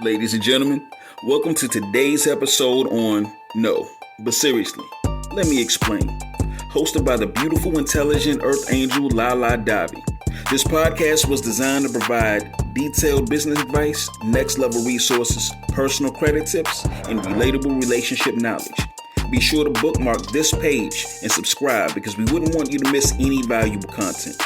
Ladies and gentlemen, welcome to today's episode on No, but seriously, let me explain. Hosted by the beautiful, intelligent Earth Angel Lala Davi. This podcast was designed to provide detailed business advice, next level resources, personal credit tips, and relatable relationship knowledge. Be sure to bookmark this page and subscribe because we wouldn't want you to miss any valuable content.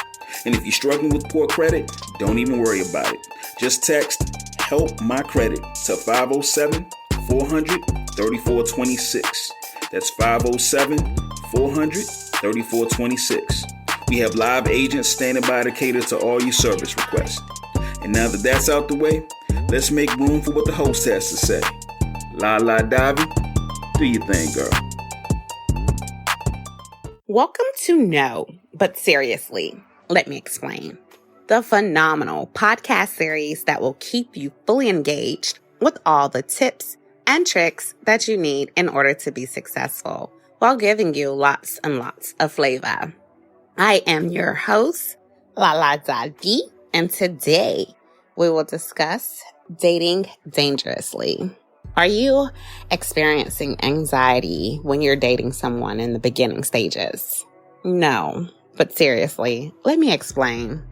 And if you're struggling with poor credit, don't even worry about it. Just text Help My Credit to 507-400-3426. That's 507-400-3426. We have live agents standing by to cater to all your service requests. And now that that's out the way, let's make room for what the host has to say. Lala Davi, do your thing, girl. Welcome to No, but seriously, let me explain. The phenomenal podcast series that will keep you fully engaged with all the tips and tricks that you need in order to be successful while giving you lots and lots of flavor. I am your host, Lala Davi, and today we will discuss dating dangerously. Are you experiencing anxiety when you're dating someone in the beginning stages? No, but seriously, let me explain.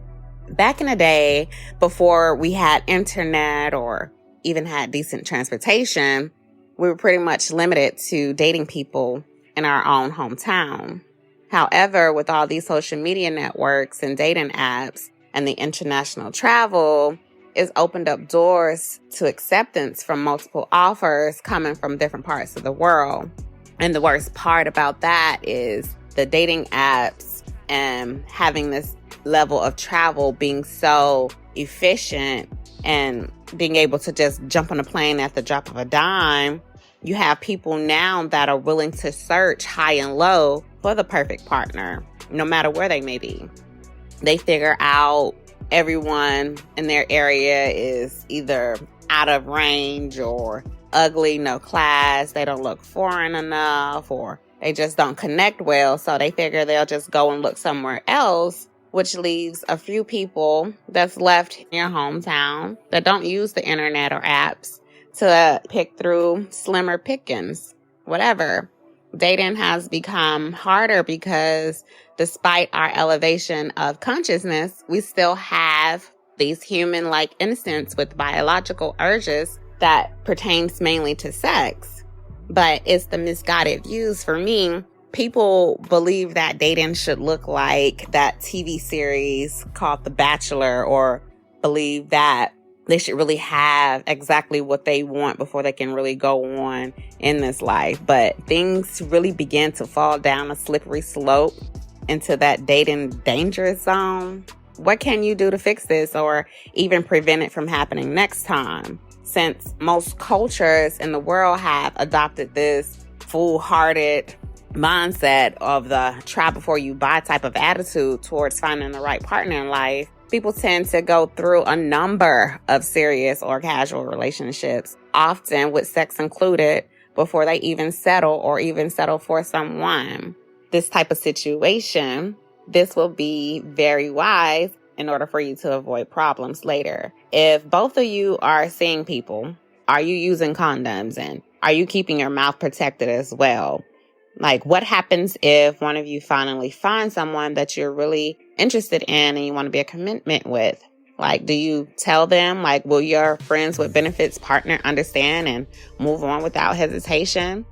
Back in the day, before we had internet or even had decent transportation, we were pretty much limited to dating people in our own hometown. However, with all these social media networks and dating apps and the international travel, it's opened up doors to acceptance from multiple offers coming from different parts of the world. And the worst part about that is the dating apps and having this level of travel being so efficient and being able to just jump on a plane at the drop of a dime. You have people now that are willing to search high and low for the perfect partner, no matter where they may be. They figure out everyone in their area is either out of range or ugly, no class, they don't look foreign enough, or they just don't connect well. So they figure they'll just go and look somewhere else, which leaves a few people that's left in your hometown that don't use the internet or apps to pick through slimmer pickings, whatever. Dating has become harder because despite our elevation of consciousness, we still have these human-like instincts with biological urges that pertains mainly to sex. But it's the misguided views for me. People believe that dating should look like that TV series called The Bachelor, or believe that they should really have exactly what they want before they can really go on in this life. But things really begin to fall down a slippery slope into that dating dangerous zone. What can you do to fix this or even prevent it from happening next time? Since most cultures in the world have adopted this foolhardy mindset of the try before you buy type of attitude towards finding the right partner in life, people tend to go through a number of serious or casual relationships, often with sex included, before they even settle for someone. This type of situation, this will be very wise in order for you to avoid problems later. If both of you are seeing people, are you using condoms, and are you keeping your mouth protected as well? Like, what happens if one of you finally finds someone that you're really interested in and you want to be a commitment with? Like, do you tell them, like, will your friends with benefits partner understand and move on without hesitation?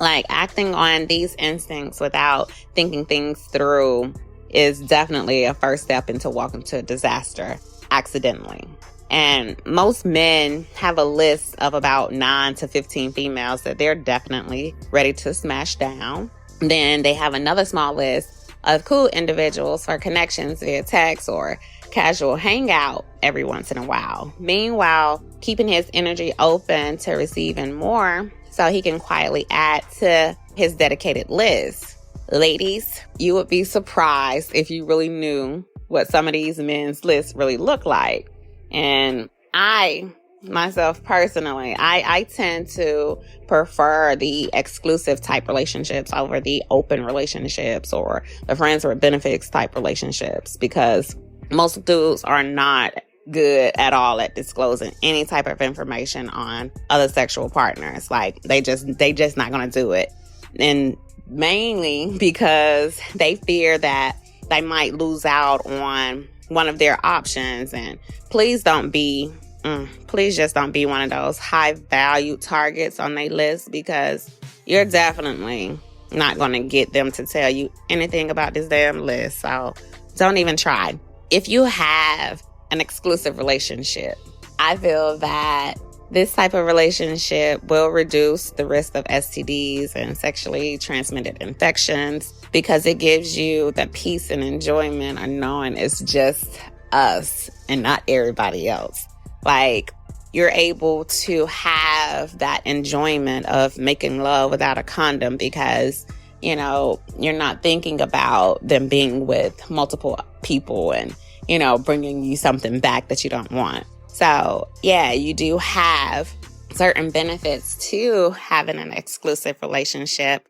Like, acting on these instincts without thinking things through is definitely a first step into walking to disaster accidentally. And most men have a list of about 9 to 15 females that they're definitely ready to smash down. Then they have another small list of cool individuals for connections via text or casual hangout every once in a while. Meanwhile, keeping his energy open to receiving more so he can quietly add to his dedicated list. Ladies, you would be surprised if you really knew what some of these men's lists really look like. And I, myself personally, I tend to prefer the exclusive type relationships over the open relationships or the friends with benefits type relationships, because most dudes are not good at all at disclosing any type of information on other sexual partners. Like they just not gonna do it. And mainly because they fear that they might lose out on one of their options. And please just don't be one of those high value targets on their list, because you're definitely not going to get them to tell you anything about this damn list. So don't even try. If you have an exclusive relationship, I feel that this type of relationship will reduce the risk of STDs and sexually transmitted infections, because it gives you the peace and enjoyment of knowing it's just us and not everybody else. Like, you're able to have that enjoyment of making love without a condom, because, you know, you're not thinking about them being with multiple people and, you know, bringing you something back that you don't want. So, yeah, you do have certain benefits to having an exclusive relationship.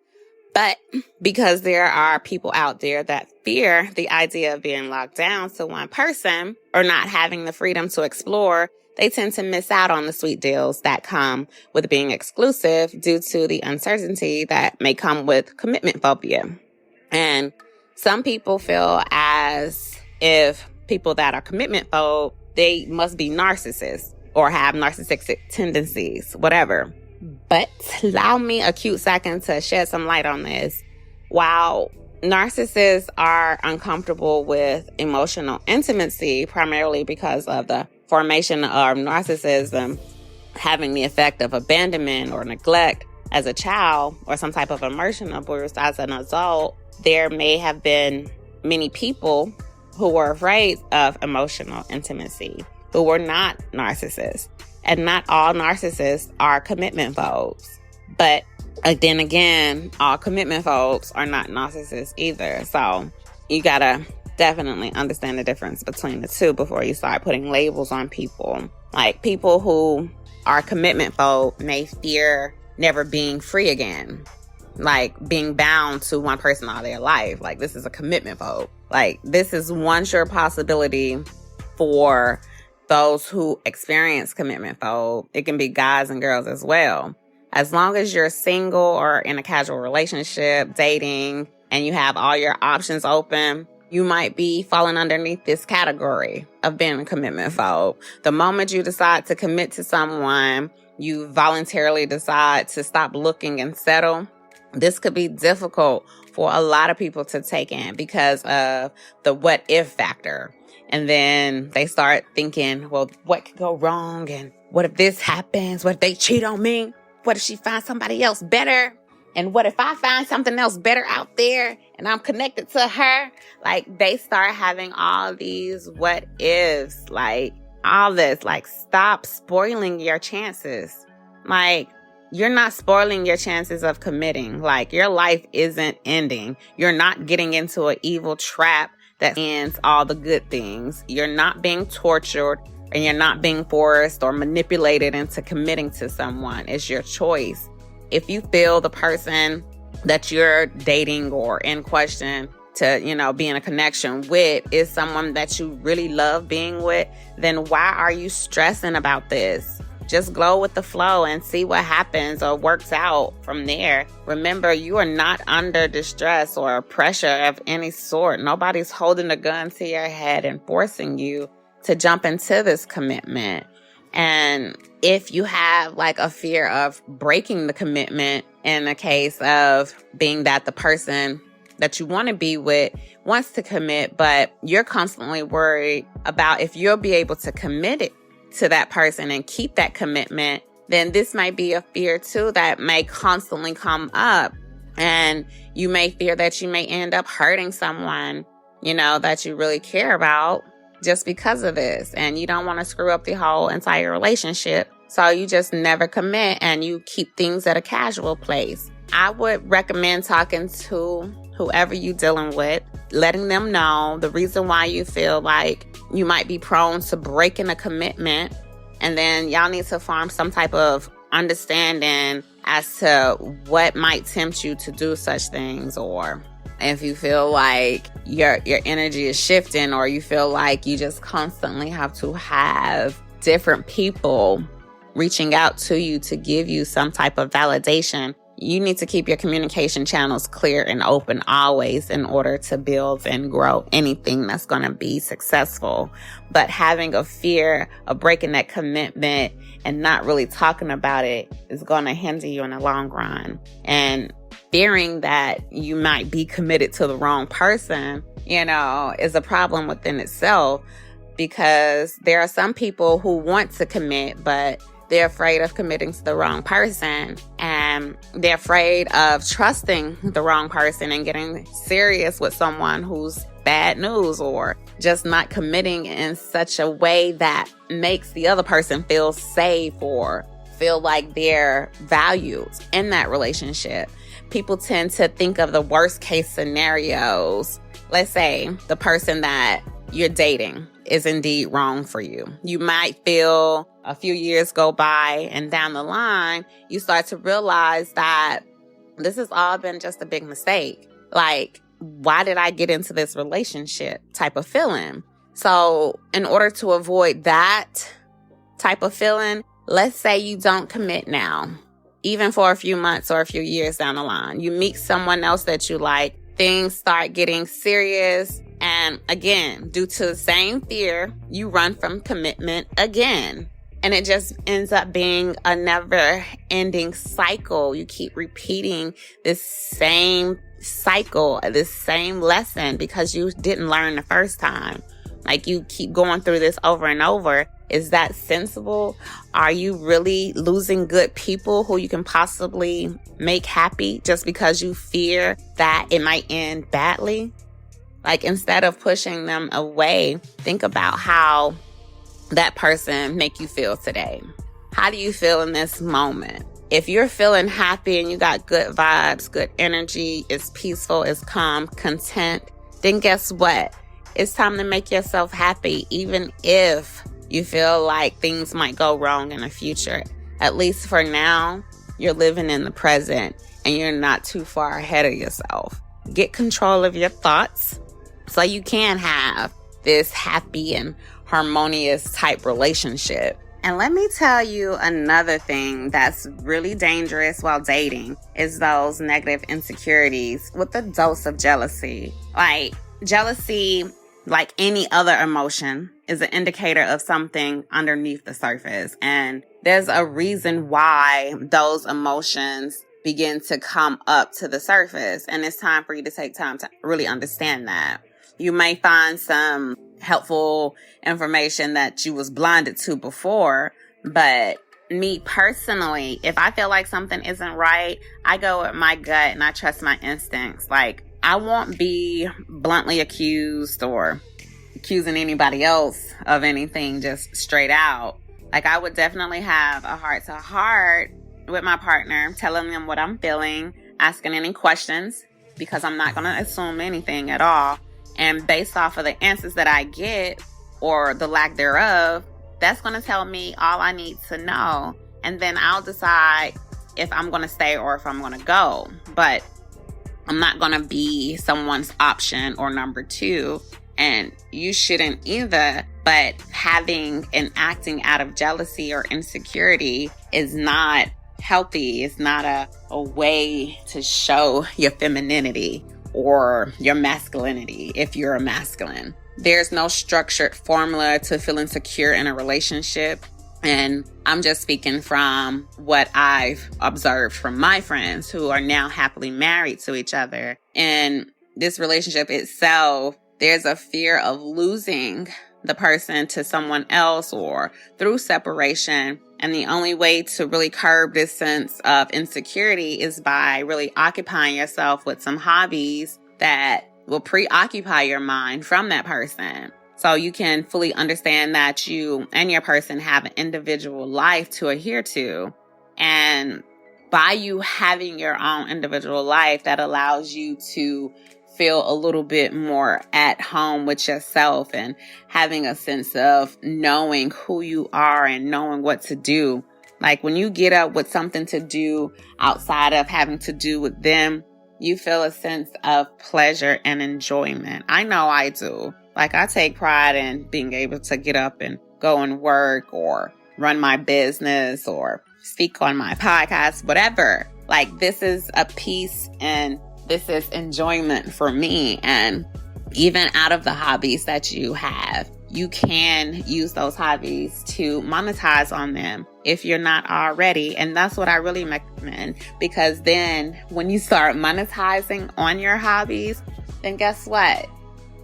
But because there are people out there that fear the idea of being locked down to one person or not having the freedom to explore, they tend to miss out on the sweet deals that come with being exclusive due to the uncertainty that may come with commitment phobia. And some people feel as if people that are commitment phobic, they must be narcissists or have narcissistic tendencies, whatever. But allow me a cute second to shed some light on this. While narcissists are uncomfortable with emotional intimacy, primarily because of the formation of narcissism having the effect of abandonment or neglect as a child, or some type of emotional abuse as an adult, there may have been many people who were afraid of emotional intimacy, who were not narcissists. And not all narcissists are commitment phobes. But then again, all commitment phobes are not narcissists either. So you gotta definitely understand the difference between the two before you start putting labels on people. Like, people who are commitment phobe may fear never being free again. Like, being bound to one person all their life. Like, this is a commitment phobe. Like, this is one sure possibility for those who experience commitment phobe. It can be guys and girls as well. As long as you're single or in a casual relationship, dating, and you have all your options open, you might be falling underneath this category of being a commitment phobe. The moment you decide to commit to someone, you voluntarily decide to stop looking and settle. This could be difficult for a lot of people to take in because of the what if factor. And then they start thinking, well, what could go wrong? And what if this happens? What if they cheat on me? What if she finds somebody else better? And what if I find something else better out there and I'm connected to her? Like, they start having all these what ifs, like all this. Like, stop spoiling your chances. Like, you're not spoiling your chances of committing. Like, your life isn't ending. You're not getting into an evil trap that ends all the good things. You're not being tortured, and you're not being forced or manipulated into committing to someone. It's your choice. If you feel the person that you're dating or in question to, you know, be in a connection with is someone that you really love being with, then why are you stressing about this? Just go with the flow and see what happens or works out from there. Remember, you are not under distress or pressure of any sort. Nobody's holding a gun to your head and forcing you to jump into this commitment. And if you have like a fear of breaking the commitment in the case of being that the person that you want to be with wants to commit, but you're constantly worried about if you'll be able to commit it to that person and keep that commitment, then this might be a fear too that may constantly come up. And you may fear that you may end up hurting someone, you know, that you really care about just because of this. And you don't want to screw up the whole entire relationship. So you just never commit and you keep things at a casual place. I would recommend talking to whoever you're dealing with, letting them know the reason why you feel like you might be prone to breaking a commitment. And then y'all need to form some type of understanding as to what might tempt you to do such things, or If you feel like your energy is shifting, or you feel like you just constantly have to have different people reaching out to you to give you some type of validation, you need to keep your communication channels clear and open always in order to build and grow anything that's going to be successful. But having a fear of breaking that commitment and not really talking about it is going to hinder you in the long run. And fearing that you might be committed to the wrong person, is a problem within itself, because there are some people who want to commit, but they're afraid of committing to the wrong person, and they're afraid of trusting the wrong person and getting serious with someone who's bad news, or just not committing in such a way that makes the other person feel safe or feel like they're valued in that relationship. People tend to think of the worst case scenarios. Let's say the person that you're dating is indeed wrong for you. You might feel a few years go by and down the line, you start to realize that this has all been just a big mistake. Like, why did I get into this relationship type of feeling? So in order to avoid that type of feeling, let's say you don't commit now, even for a few months or a few years down the line. You meet someone else that you like, things start getting serious. And again, due to the same fear, you run from commitment again. And it just ends up being a never-ending cycle. You keep repeating this same cycle, this same lesson, because you didn't learn the first time. Like, you keep going through this over and over. Is that sensible? Are you really losing good people who you can possibly make happy just because you fear that it might end badly? Like, instead of pushing them away, think about how that person make you feel today. How do you feel in this moment? If you're feeling happy and you got good vibes, good energy, it's peaceful, it's calm, content, then guess what? It's time to make yourself happy, even if you feel like things might go wrong in the future. At least for now, you're living in the present and you're not too far ahead of yourself. Get control of your thoughts so you can have this happy and harmonious type relationship. And let me tell you another thing that's really dangerous while dating is those negative insecurities with a dose of jealousy. Like, jealousy, like any other emotion, is an indicator of something underneath the surface. And there's a reason why those emotions begin to come up to the surface. And it's time for you to take time to really understand that. You may find some helpful information that you was blinded to before, but me personally, if I feel like something isn't right, I go with my gut and I trust my instincts. Like, I won't be bluntly accused or accusing anybody else of anything just straight out. Like, I would definitely have a heart-to-heart with my partner, telling them what I'm feeling, asking any questions, because I'm not going to assume anything at all. And based off of the answers that I get, or the lack thereof, that's going to tell me all I need to know. And then I'll decide if I'm going to stay or if I'm going to go. But I'm not going to be someone's option or number two. And you shouldn't either. But having and acting out of jealousy or insecurity is not healthy. It's not a way to show your femininity or your masculinity if you're a masculine. There's no structured formula to feeling secure in a relationship. And I'm just speaking from what I've observed from my friends who are now happily married to each other. In this relationship itself, there's a fear of losing the person to someone else or through separation. And the only way to really curb this sense of insecurity is by really occupying yourself with some hobbies that will preoccupy your mind from that person. So you can fully understand that you and your person have an individual life to adhere to. And by you having your own individual life, that allows you to feel a little bit more at home with yourself and having a sense of knowing who you are and knowing what to do. Like, when you get up with something to do outside of having to do with them, you feel a sense of pleasure and enjoyment. I know I do. Like, I take pride in being able to get up and go and work or run my business or speak on my podcast, whatever. Like, this is a piece and this is enjoyment for me. And even out of the hobbies that you have, you can use those hobbies to monetize on them if you're not already. And that's what I really recommend, because then when you start monetizing on your hobbies, then guess what?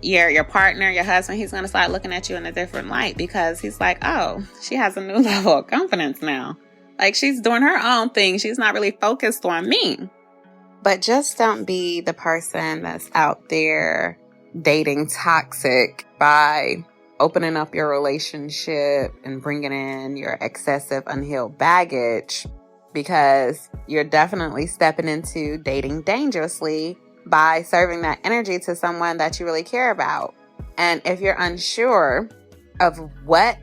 Your partner, your husband, he's going to start looking at you in a different light, because he's like, oh, she has a new level of confidence now. Like, she's doing her own thing. She's not really focused on me. But just don't be the person that's out there dating toxic by opening up your relationship and bringing in your excessive unhealed baggage, because you're definitely stepping into dating dangerously by serving that energy to someone that you really care about. And if you're unsure of what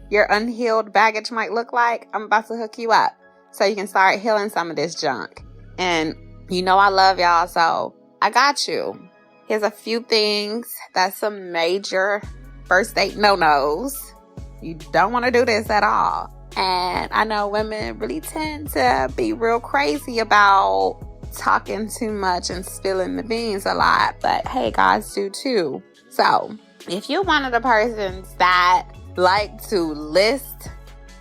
your unhealed baggage might look like, I'm about to hook you up so you can start healing some of this junk. And you know I love y'all, so I got you. Here's a few things that's some major first date no-nos. You don't want to do this at all. And I know women really tend to be real crazy about talking too much and spilling the beans a lot, but hey, guys do too. So if you're one of the persons that like to list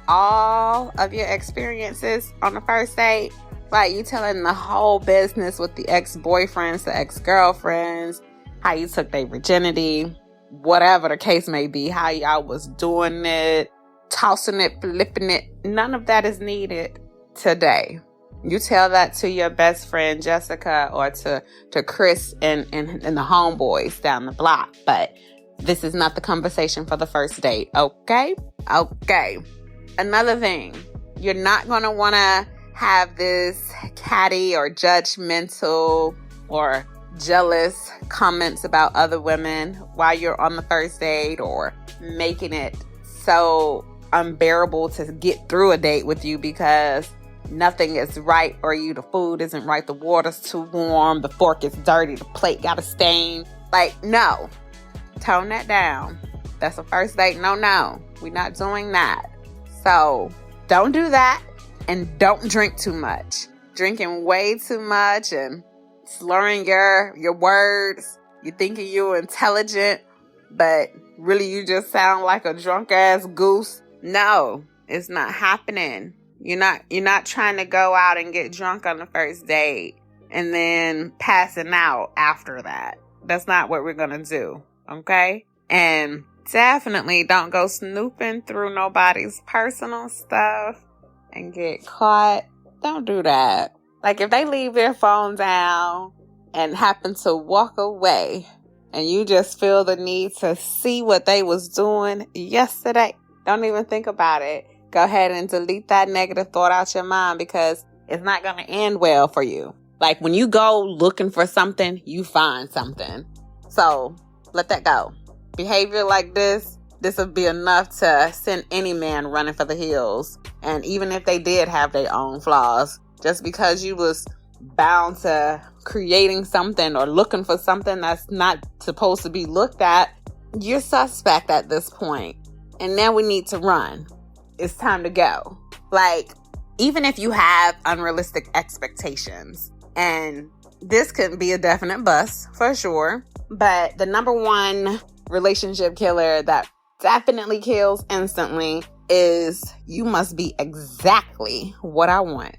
all of your experiences on the first date, like you telling the whole business with the ex-boyfriends, the ex-girlfriends, how you took their virginity, whatever the case may be, how y'all was doing it, tossing it, flipping it, none of that is needed today. You tell that to your best friend Jessica or to Chris and the homeboys down the block. But this is not the conversation for the first date, okay? Okay. Another thing, you're not going to want to have this catty or judgmental or jealous comments about other women while you're on the first date, or making it so unbearable to get through a date with you because nothing is right for you. The food isn't right, the water's too warm, the fork is dirty, the plate got a stain. Like, no. Tone that down. That's a first date. No. We're not doing that. So don't do that, and don't drink too much. Drinking way too much and slurring your words. You're thinking you're intelligent, but really you just sound like a drunk ass goose. No, it's not happening. You're not trying to go out and get drunk on the first date and then passing out after that. That's not what we're going to do. Okay? And definitely don't go snooping through nobody's personal stuff and get caught. Don't do that. Like, if they leave their phone down and happen to walk away and you just feel the need to see what they was doing yesterday, don't even think about it. Go ahead and delete that negative thought out your mind, because it's not going to end well for you. Like, when you go looking for something, you find something. So let that go. Behavior like this will be enough to send any man running for the hills. And even if they did have their own flaws, just because you was bound to creating something or looking for something that's not supposed to be looked at, you're suspect at this point. And now we need to run. It's time to go. Like, even if you have unrealistic expectations, and this could be a definite bust for sure, but the number one relationship killer that definitely kills instantly is you must be exactly what I want.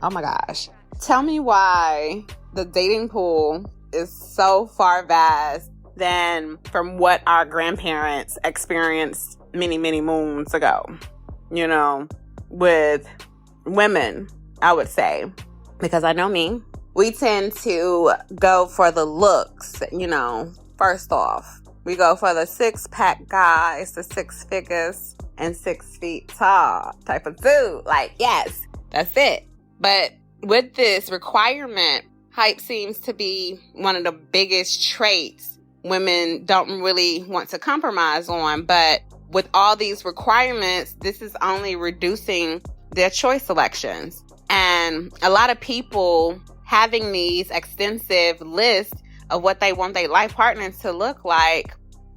Oh my gosh. Tell me why the dating pool is so far vast than from what our grandparents experienced many, many moons ago. You know, with women, I would say, because I know me, we tend to go for the looks, you know, first off. We go for the six-pack guys, the 6 figures and 6 feet tall type of dude. Like, yes, that's it. But with this requirement, hype seems to be one of the biggest traits women don't really want to compromise on. But with all these requirements, this is only reducing their choice selections. And a lot of people having these extensive lists of what they want their life partners to look like,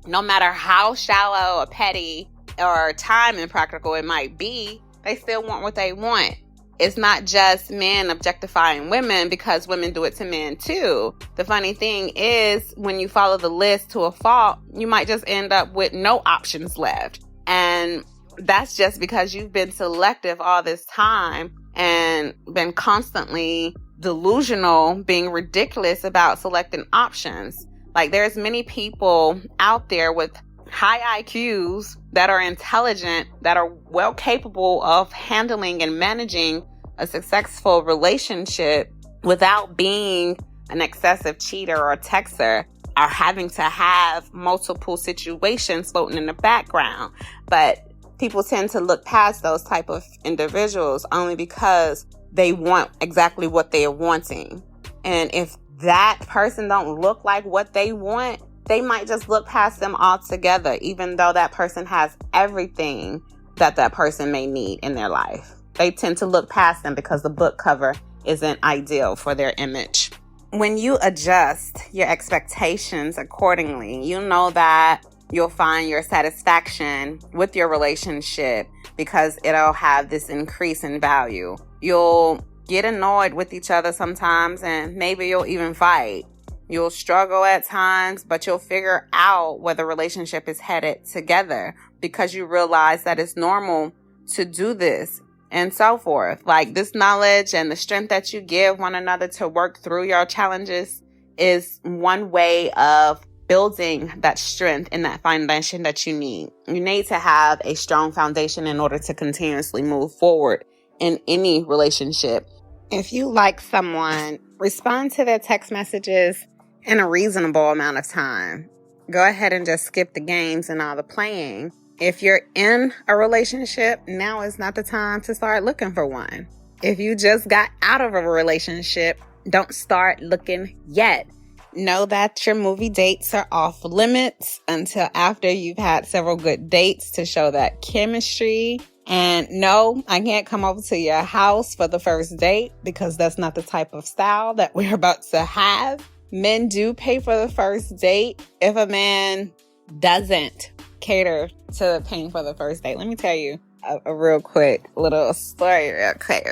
no matter how shallow or petty or time impractical it might be, they still want what they want. It's not just men objectifying women, because women do it to men too. The funny thing is, when you follow the list to a fault, you might just end up with no options left. And that's just because you've been selective all this time and been constantly delusional, being ridiculous about selecting options. Like, there's many people out there with high IQs that are intelligent, that are well capable of handling and managing a successful relationship without being an excessive cheater or texter, are having to have multiple situations floating in the background. But people tend to look past those type of individuals only because they want exactly what they're wanting. And if that person don't look like what they want, they might just look past them altogether, even though that person has everything that that person may need in their life. They tend to look past them because the book cover isn't ideal for their image. When you adjust your expectations accordingly, you know that you'll find your satisfaction with your relationship because it'll have this increase in value. You'll get annoyed with each other sometimes, and maybe you'll even fight. You'll struggle at times, but you'll figure out where the relationship is headed together because you realize that it's normal to do this and so forth. Like, this knowledge and the strength that you give one another to work through your challenges is one way of building that strength and that foundation that you need. You need to have a strong foundation in order to continuously move forward in any relationship. If you like someone, respond to their text messages in a reasonable amount of time. Go ahead and just skip the games and all the playing. If you're in a relationship, now is not the time to start looking for one. If you just got out of a relationship, don't start looking yet. Know that your movie dates are off limits until after you've had several good dates to show that chemistry. And no, I can't come over to your house for the first date because that's not the type of style that we're about to have. Men do pay for the first date. If a man doesn't cater to paying for the first date, let me tell you a real quick little story real quick.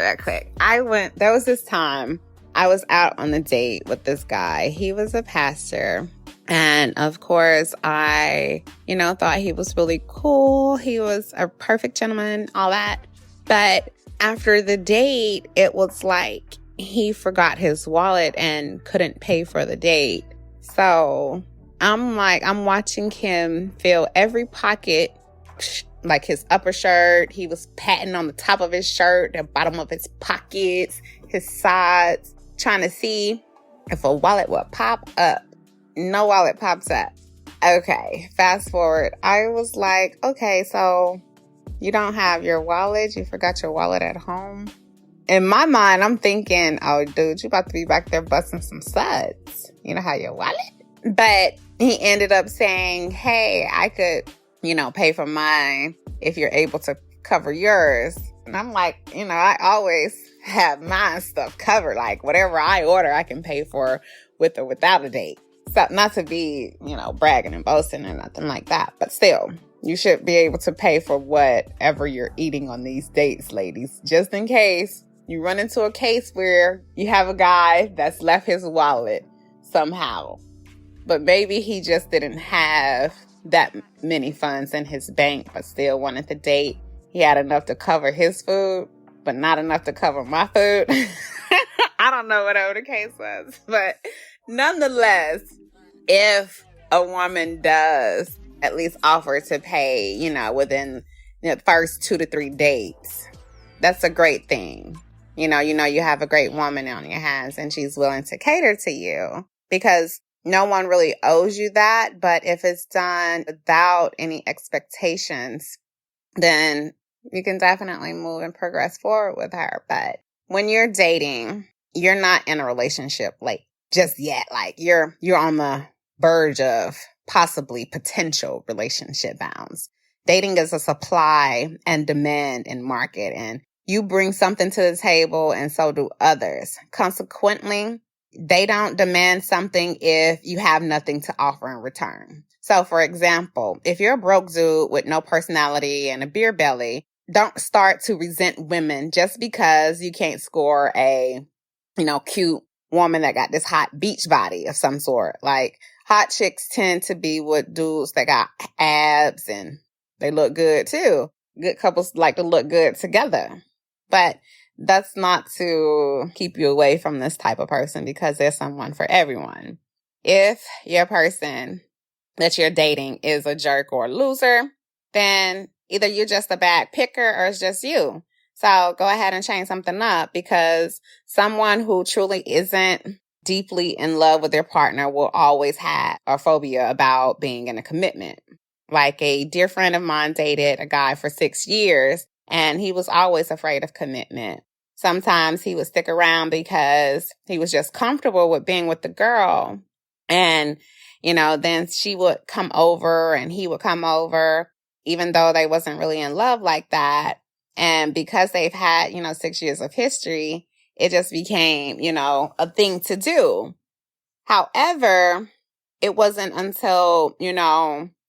There was this time I was out on a date with this guy. He was a pastor. And of course, I, thought he was really cool. He was a perfect gentleman, all that. But after the date, it was like he forgot his wallet and couldn't pay for the date. So I'm watching him fill every pocket, like his upper shirt. He was patting on the top of his shirt, the bottom of his pockets, his sides, trying to see if a wallet would pop up. No wallet pops up. Okay, fast forward. I was like, okay, so you don't have your wallet? You forgot your wallet at home? In my mind, I'm thinking, oh, dude, you about to be back there busting some suds. You don't have your wallet? But he ended up saying, hey, I could, pay for mine if you're able to cover yours. And I'm like, I always have my stuff covered. Like, whatever I order, I can pay for with or without a date. So, not to be, bragging and boasting or nothing like that. But still, you should be able to pay for whatever you're eating on these dates, ladies. Just in case you run into a case where you have a guy that's left his wallet somehow. But maybe he just didn't have that many funds in his bank, but still wanted to date. He had enough to cover his food, but not enough to cover my food. I don't know whatever the case was. But nonetheless, if a woman does at least offer to pay, within the first 2 to 3 dates, that's a great thing. You have a great woman on your hands and she's willing to cater to you, because no one really owes you that. But if it's done without any expectations, then you can definitely move and progress forward with her. But when you're dating, you're not in a relationship just yet. Like, you're on the verge of possibly potential relationship bounds. Dating is a supply and demand in market, and You bring something to the table and so do others. Consequently, they don't demand something if you have nothing to offer in return. So, for example, if you're a broke dude with no personality and a beer belly, don't start to resent women just because you can't score a, cute woman that got this hot beach body of some sort. Like, hot chicks tend to be with dudes that got abs and they look good too. Good couples like to look good together. But that's not to keep you away from this type of person, because there's someone for everyone. If your person that you're dating is a jerk or a loser, then either you're just a bad picker or it's just you. So go ahead and change something up, because someone who truly isn't deeply in love with their partner will always have a phobia about being in a commitment. Like, a dear friend of mine dated a guy for 6 years, and he was always afraid of commitment. Sometimes he would stick around because he was just comfortable with being with the girl. And, then she would come over and he would come over, even though they wasn't really in love like that. And because they've had, 6 years of history, it just became, a thing to do. However, it wasn't until,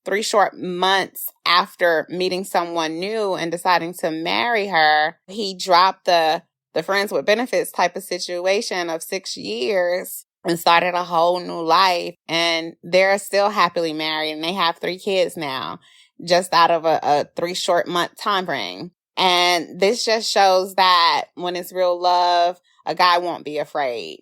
3 short months after meeting someone new and deciding to marry her, he dropped the friends with benefits type of situation of 6 years and started a whole new life. And they're still happily married, and they have 3 kids now, just out of a 3 short month time frame. And this just shows that when it's real love, a guy won't be afraid.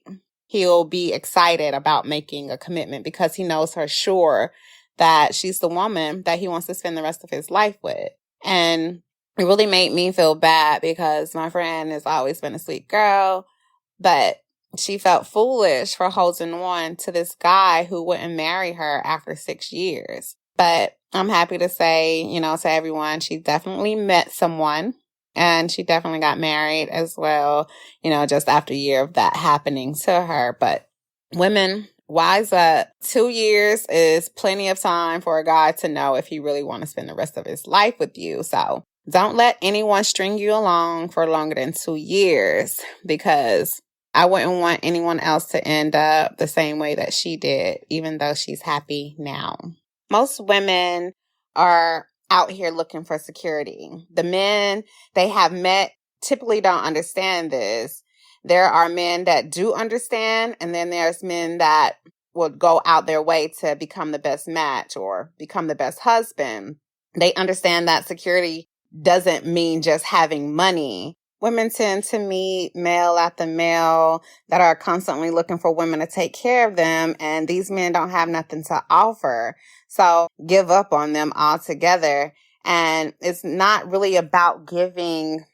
He'll be excited about making a commitment because he knows for sure that she's the woman that he wants to spend the rest of his life with. And it really made me feel bad, because my friend has always been a sweet girl, but she felt foolish for holding on to this guy who wouldn't marry her after 6 years. But I'm happy to say, to everyone, she definitely met someone, and she definitely got married as well, just after a year of that happening to her. But women, wise up. 2 years is plenty of time for a guy to know if he really want to spend the rest of his life with you. So don't let anyone string you along for longer than 2 years, because I wouldn't want anyone else to end up the same way that she did, even though she's happy now. Most women are out here looking for security. The men they have met typically don't understand this. There are men that do understand, and then there's men that will go out their way to become the best match or become the best husband. They understand that security doesn't mean just having money. Women tend to meet male after male that are constantly looking for women to take care of them, and these men don't have nothing to offer. So give up on them altogether. And it's not really about giving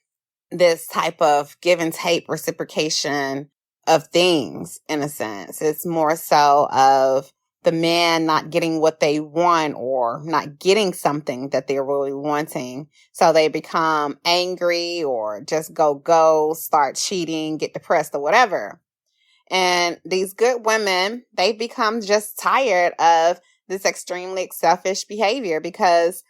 this type of give and take reciprocation of things, in a sense. It's more so of the man not getting what they want or not getting something that they're really wanting. So they become angry or just go, start cheating, get depressed or whatever. And these good women, they become just tired of this extremely selfish behavior, because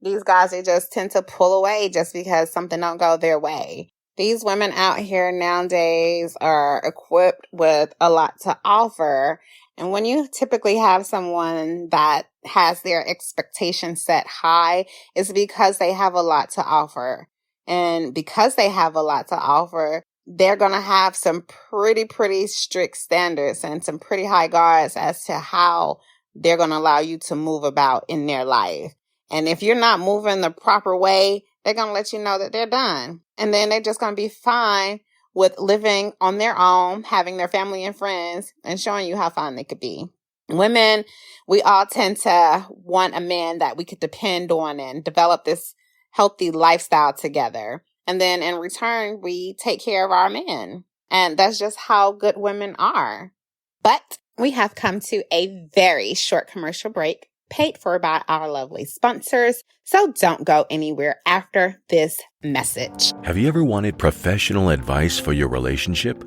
these guys, they just tend to pull away just because something don't go their way. These women out here nowadays are equipped with a lot to offer. And when you typically have someone that has their expectations set high, it's because they have a lot to offer. And because they have a lot to offer, they're going to have some pretty strict standards and some pretty high guards as to how they're going to allow you to move about in their life. And if you're not moving the proper way, they're going to let you know that they're done. And then they're just going to be fine with living on their own, having their family and friends, and showing you how fine they could be. Women, we all tend to want a man that we could depend on and develop this healthy lifestyle together. And then in return, we take care of our men. And that's just how good women are. But we have come to a very short commercial break, paid for by our lovely sponsors. So don't go anywhere after this message. Have you ever wanted professional advice for your relationship?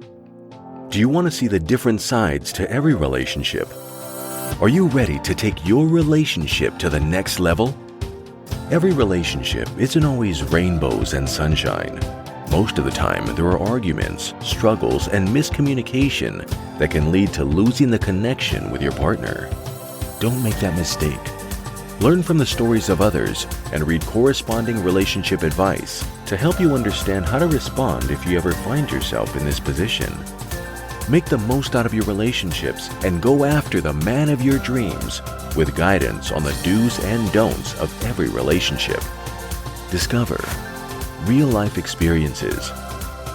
Do you want to see the different sides to every relationship? Are you ready to take your relationship to the next level? Every relationship isn't always rainbows and sunshine. Most of the time, there are arguments, struggles, and miscommunication that can lead to losing the connection with your partner. Don't make that mistake. Learn from the stories of others and read corresponding relationship advice to help you understand how to respond if you ever find yourself in this position. Make the most out of your relationships and go after the man of your dreams with guidance on the do's and don'ts of every relationship. Discover real-life experiences.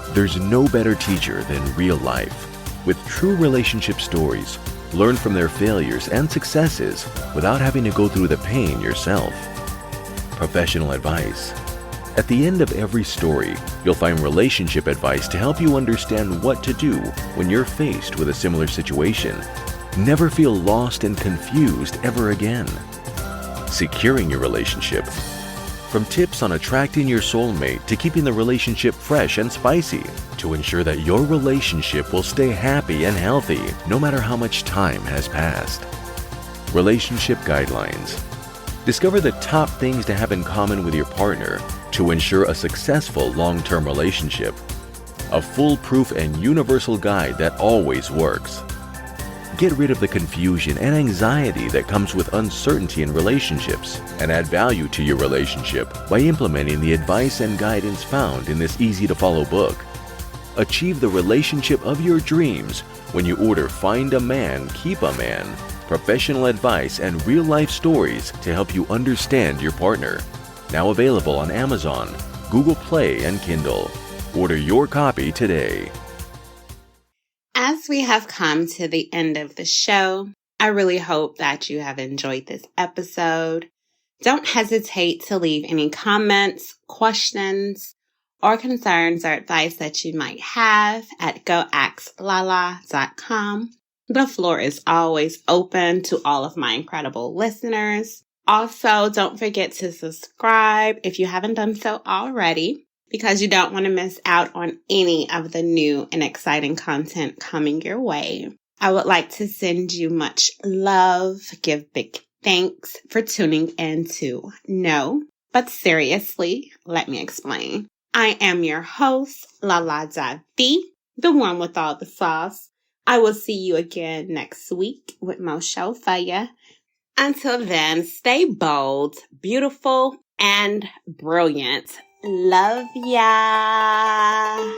There's no better teacher than real life. With true relationship stories, learn from their failures and successes without having to go through the pain yourself. Professional advice. At the end of every story, you'll find relationship advice to help you understand what to do when you're faced with a similar situation. Never feel lost and confused ever again. Securing your relationship. From tips on attracting your soulmate to keeping the relationship fresh and spicy, to ensure that your relationship will stay happy and healthy no matter how much time has passed. Relationship guidelines. Discover the top things to have in common with your partner to ensure a successful long-term relationship. A foolproof and universal guide that always works. Get rid of the confusion and anxiety that comes with uncertainty in relationships and add value to your relationship by implementing the advice and guidance found in this easy-to-follow book. Achieve the relationship of your dreams when you order Find a Man, Keep a Man, professional advice and real-life stories to help you understand your partner. Now available on Amazon, Google Play, and Kindle. Order your copy today. As we have come to the end of the show, I really hope that you have enjoyed this episode. Don't hesitate to leave any comments, questions, or concerns or advice that you might have at goaxlala.com. The floor is always open to all of my incredible listeners. Also, don't forget to subscribe if you haven't done so already, because you don't want to miss out on any of the new and exciting content coming your way. I would like to send you much love, give big thanks for tuning in to No, But Seriously, Let Me Explain. I am your host, Lala Davi, the one with all the sauce. I will see you again next week with more show for ya. Until then, stay bold, beautiful, and brilliant. Love ya.